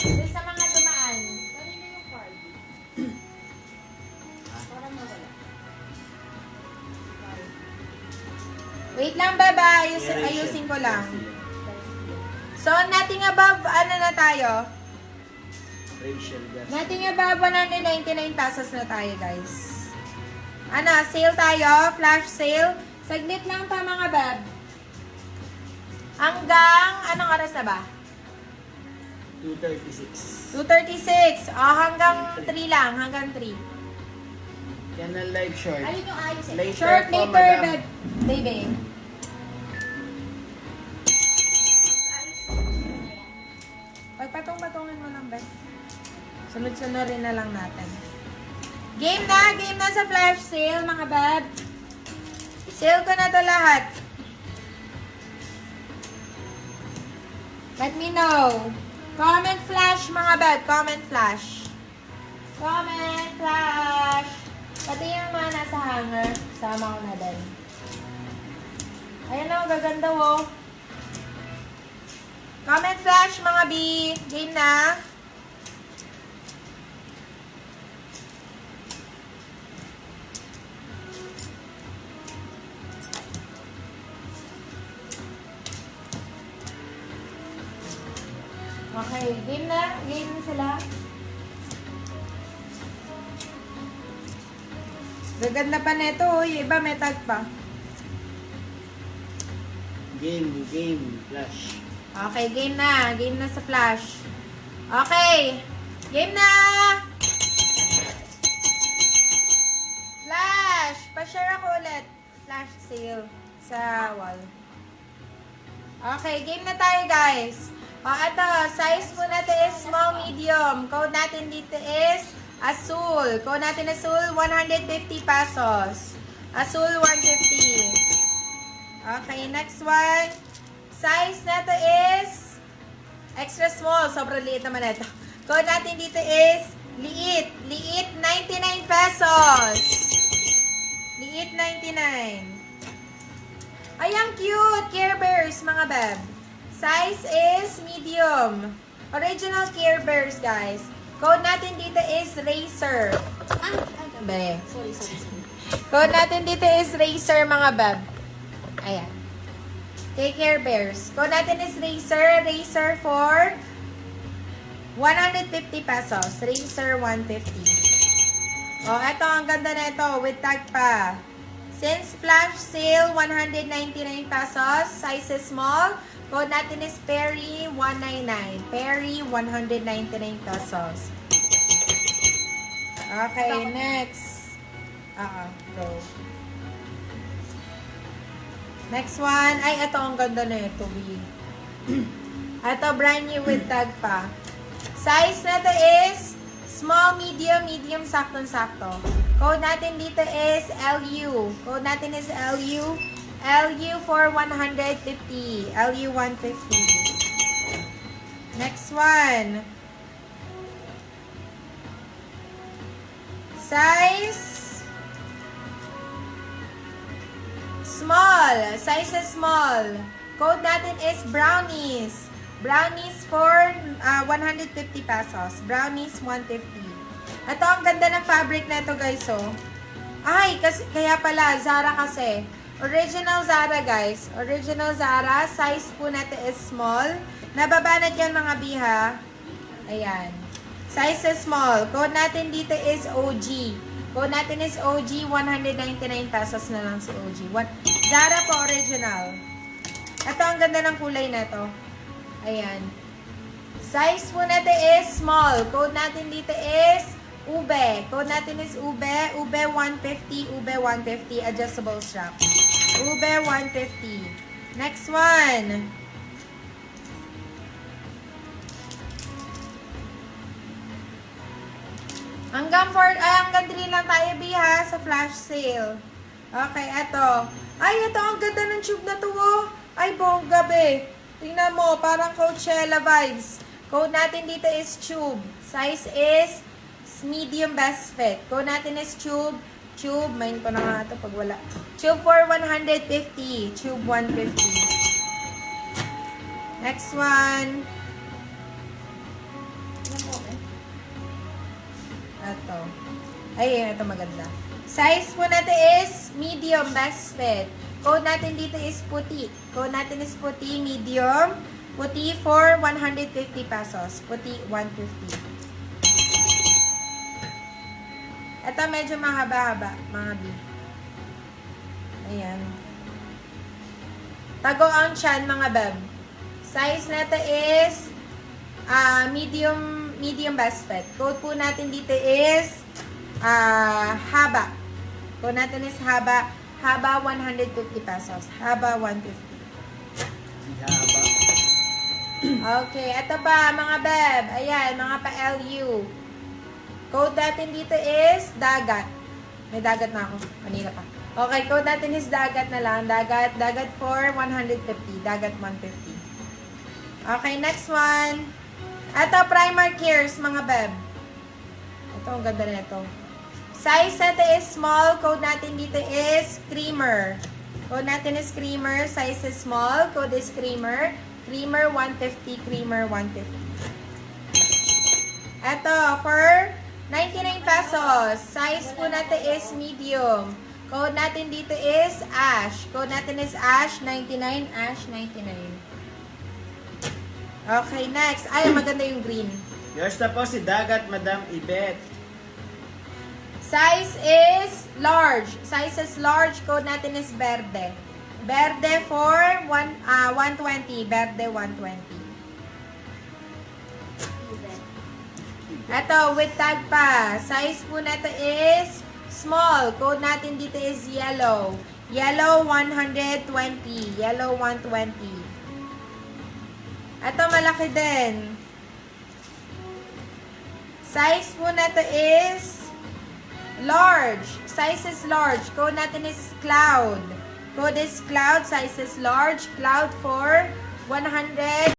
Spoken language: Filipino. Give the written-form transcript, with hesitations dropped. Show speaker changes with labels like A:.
A: Doon sa mga dumaan.
B: Kanina yung card. Parang nawala.
A: Wait lang, baba. Ayusin ko lang. So, nothing above, ano na tayo?
C: Rachel Garcia.
A: Nothing above 199 pesos na tayo, guys. Ano, sale tayo? Flash sale? Saglit lang pa, mga bab. Hanggang, anong oras na ba?
C: 2:36.
A: 2:36. Hanggang 3 lang. Hanggang 3.
C: Yan ang live short.
B: Ayun yung ayos eh.
C: Later
A: Short
C: po,
A: later,
C: madam.
A: bab. Baby. Pagpatong-patungin mo lang, bab. Sunod-sunurin na lang natin. Game na sa flash sale, mga bab. Sale ko na to lahat. Let me know. Comment flash, mga bab. Comment flash. Comment flash. Pati yung mga nasa hanger, sama ko na din. Ayan o, gaganda o. Comment flash, mga B. Game na. Okay, game na. Game na sila. Gaganda pa neto, oh. Yung iba may tag pa.
C: Game, flash.
A: Okay, game na. Game na sa flash. Okay. Game na! Flash! Pa-share ako ulit. Flash sale sa wall. Okay, game na tayo, guys. O, ito. Size po natin is small, medium. Code natin dito is Azul. Code natin Azul, 150 pesos. Azul, 150. Okay, next one. Size nato is extra small. Sobrang liit naman ito. Code natin dito is liit. Liit, 99 pesos. Liit, 99. Ay, ang cute. Care Bears, mga beb. Size is medium. Original Care Bears, guys. Code natin dito is Racer. Be.
B: Sorry.
A: Code natin dito is Racer, mga beb. Ayan. Take Care Bears. Code natin is Racer. Racer for 150 pesos. Racer 150. Oh, eto. Ang ganda na ito. With tag pa. Since flash sale, 199 pesos. Size is small. Code natin is Perry 199. Perry 199 pesos. Okay, next. Go. Next one. Ay, ito ang ganda na ito, B. Ito, brand new with tag pa. Size na ito is small, medium, medium, saktong-sakto. Code natin dito is LU. Code natin is LU. LU for 150. LU 150. Next one. Size small. Size is small. Code natin is Brownies. Brownies for 150 pesos. Brownies 150. Ito, ang ganda ng fabric na ito, guys, oh. Ay, kaya pala, Zara kasi. Original Zara, guys. Original Zara. Size po natin is small. Nababanat yan, mga biha. Ayan. Size is small. Code natin dito is OG. Code natin is OG. 199 pesos na lang si OG. Zara po, original. Ito, ang ganda ng kulay na ito. Ayan. Size po natin is small. Code natin dito is Ube. Code natin is Ube. Ube 150. Ube 150. Adjustable strap. Ube 150. Next one. Hanggang 3 lang tayo, biha, sa flash sale. Okay, eto. Ay, ito, ang ganda ng tube na to, oh. Ay, bongga, be. Tingnan mo, parang Coachella vibes. Code natin dito is tube. Size is medium best fit. Code natin is tube. Tube, main ko na nga ito pag wala. Tube for 150. Tube 150. Next one. Ito. Ay, ito maganda. Size po natin is medium, best fit. Code natin dito is puti. Code natin is puti, medium. Puti for 150 pesos. Puti, 150. Ito medyo mahaba-haba, mga B. Ayan. Tago ang chan, mga beb. Size natin is medium best fit. Code po natin dito is haba. Code natin is haba. Haba 150 pesos. Haba 150.
C: Haba.
A: Okay, ito pa mga beb. Ayan, mga pa-LU. Code natin dito is dagat. May dagat na ako. Kanina pa. Okay, code natin is dagat na lang. Dagat for 150. Dagat 150. Okay, next one. Ito, primer cares, mga beb. Ito, ang ganda na ito. Size natin is small. Code natin dito is creamer. Code natin is creamer. Size is small. Code is creamer. Creamer 150. Creamer 150. Ito, for 99 pesos. Size po natin is medium. Code natin dito is ash. Code natin is ash 99. Ash 99. Okay, next. Ay, maganda yung green.
C: Yours na po si Dagat, Madam Ibet.
A: Size is large. Size is large. Code natin is verde. Verde for 120. Verde 120. Ito, with tag pa. Size po natin is small. Code natin dito is yellow. Yellow 120. Yellow 120. Ito, malaki din. Size po natin is large. Size is large. Code natin is cloud. Code is cloud. Size is large. Cloud for 100.